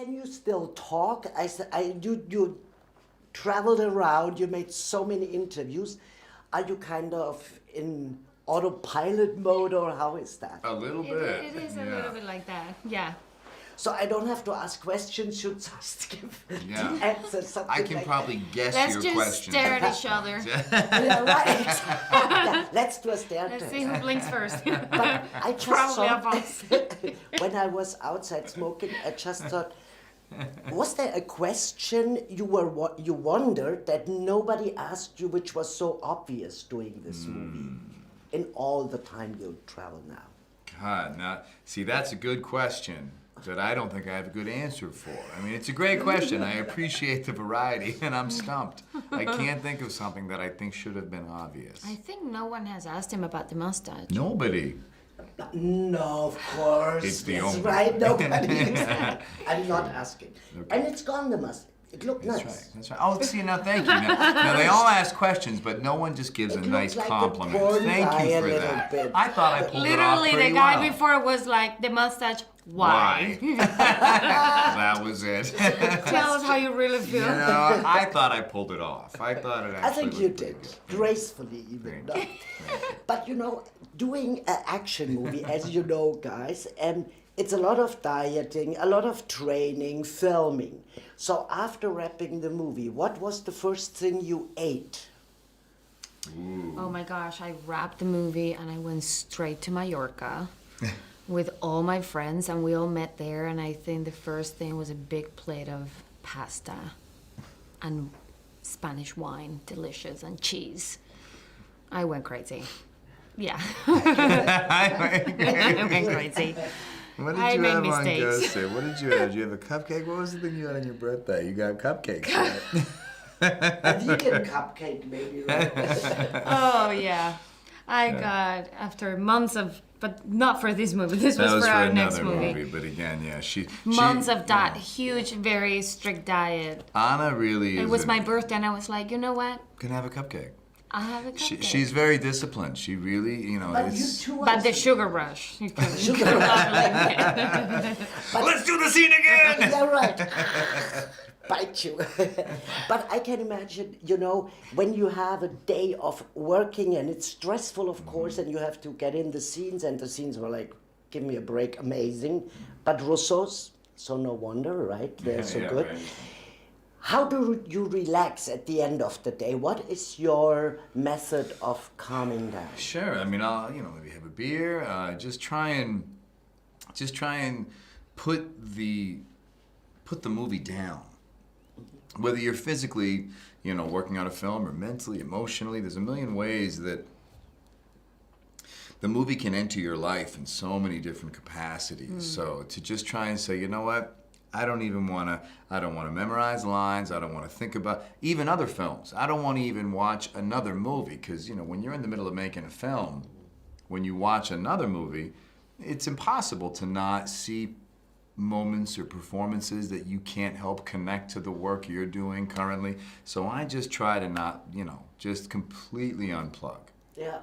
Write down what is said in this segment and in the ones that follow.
Can you still talk? You traveled around, you made so many interviews. Are you kind of in autopilot mode, or how is that? A little bit. It is a little bit like that, yeah. So I don't have to ask questions, you just give the answers, something I can like probably guess Let's your just question. stare at each other. Yeah, right. Yeah, let's do a stare Let's test. see who blinks first. But I just Probably thought, us. when I was outside smoking, I just thought, was there a question you wondered that nobody asked you, which was so obvious doing this movie in all the time you travel now? God, now, see, that's a good question that I don't think I have a good answer for. I mean, it's a great question. I appreciate the variety, and I'm stumped. I can't think of something that I think should have been obvious. I think no one has asked him about the mustache. Nobody. No, of course. It's the That's only. right. Nobody. I'm not asking. Okay. And it's gone, the mustard. It looked That's nice. right. That's right. Oh, see, now thank you. Now they all ask questions, but no one just gives a It nice looks like a compliment. porn Thank guy you a for little that. bit. I thought I pulled it off Literally, pretty the guy well. before was like, the mustache, why? That was it. Tell us how you really feel. You know, I thought I pulled it off. I thought it actually I think you looked pretty did. good. Gracefully, even. Thank No. But you know, doing an action movie, as you know, guys, it's a lot of dieting, a lot of training, filming. So after wrapping the movie, what was the first thing you ate? Oh my gosh, I wrapped the movie and I went straight to Mallorca with all my friends, and we all met there, and I think the first thing was a big plate of pasta and Spanish wine, delicious, and cheese. I went crazy. Yeah. I went crazy. What did I you made have mistakes. on Thursday? What did you have? Did you have a cupcake? What was the thing you had on your birthday? You got cupcakes, right? A vegan cupcake, maybe, right? Oh, yeah. I got, after months of, but not for this movie, this That was for for our next another movie. movie, but again, yeah, Months of that huge, very strict diet. Anna really is. It was my birthday, and I was like, you know what? Can have a cupcake. I'll have a cupcake. She's very disciplined. She really, you know, But you it's. two But are the sugar rush. sugar rush. Let's do the scene again. Yeah, right. Bite you. But I can imagine, you know, when you have a day of working and it's stressful, of course, and you have to get in the scenes, and the scenes were like, give me a break, amazing. But Russo's, so no wonder, right? They're so good. Right. How do you relax at the end of the day? What is your method of calming down? Sure. I mean, I'll maybe have a beer. Just try and put the movie down. Whether you're physically, working on a film, or mentally, emotionally, there's a million ways that the movie can enter your life in so many different capacities. So to just try and say, you know what? I don't want to memorize lines. I don't want to think about even other films. I don't want to even watch another movie, because, when you're in the middle of making a film, when you watch another movie, it's impossible to not see moments or performances that you can't help connect to the work you're doing currently. So I just try to not, just completely unplug. Yeah.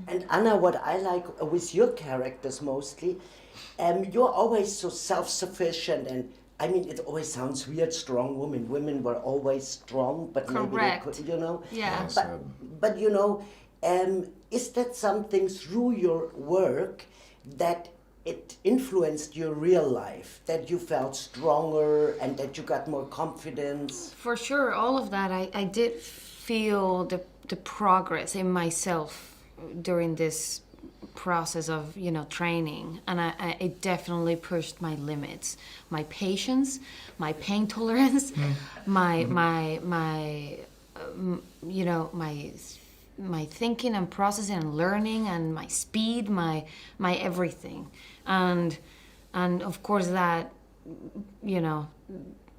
And Anna, what I like with your characters mostly, you're always so self-sufficient, and I mean, it always sounds weird, strong women. Women were always strong, but maybe they Correct. could, Yeah. But is that something through your work that it influenced your real life, that you felt stronger and that you got more confidence? For sure, all of that. I did feel the progress in myself during this process of training, and it definitely pushed my limits, my patience, my pain tolerance, my thinking and processing and learning, and my speed, my everything, and of course that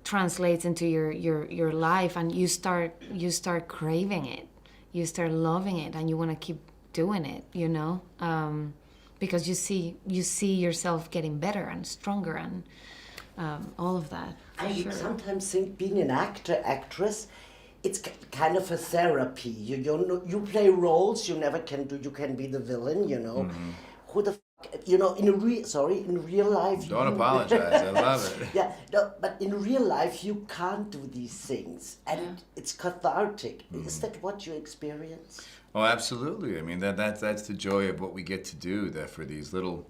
translates into your life, and you start craving it, you start loving it, and you want to keep doing it, because you see yourself getting better and stronger, and all of that. I sometimes think being an actress, it's kind of a therapy. You play roles you never can do. You can be the villain, Who the f you know, in real life. Don't apologize. I love it. Yeah, no, but in real life you can't do these things, and it's cathartic. Is that what you experience? Oh, absolutely. I mean, that's the joy of what we get to do. That for these little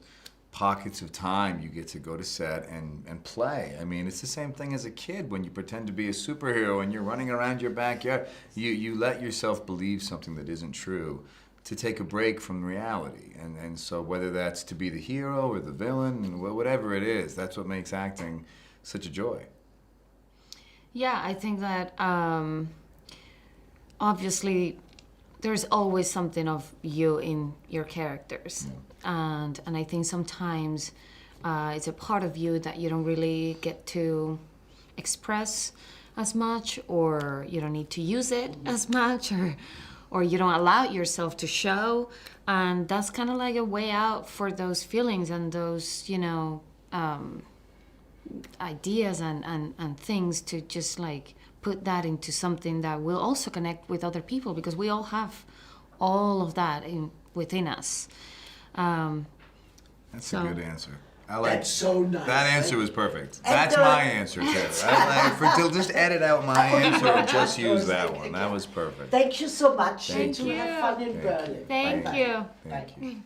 pockets of time, you get to go to set and play. I mean, it's the same thing as a kid when you pretend to be a superhero and you're running around your backyard. You let yourself believe something that isn't true to take a break from reality. And so whether that's to be the hero or the villain, and whatever it is, that's what makes acting such a joy. Yeah, I think that obviously there's always something of you in your characters. And I think sometimes it's a part of you that you don't really get to express as much, or you don't need to use it as much, or you don't allow yourself to show. And that's kind of like a way out for those feelings and those, you know, ideas and things, to just like put that into something that will also connect with other people, because we all have all of that within us. That's a good answer. I like. That's so nice. That answer was perfect. That's my answer too. To just edit out my answer and just use that one. That was perfect. Thank you so much. Thank to you. have fun in Berlin. Thank Bye-bye. you. Thank you.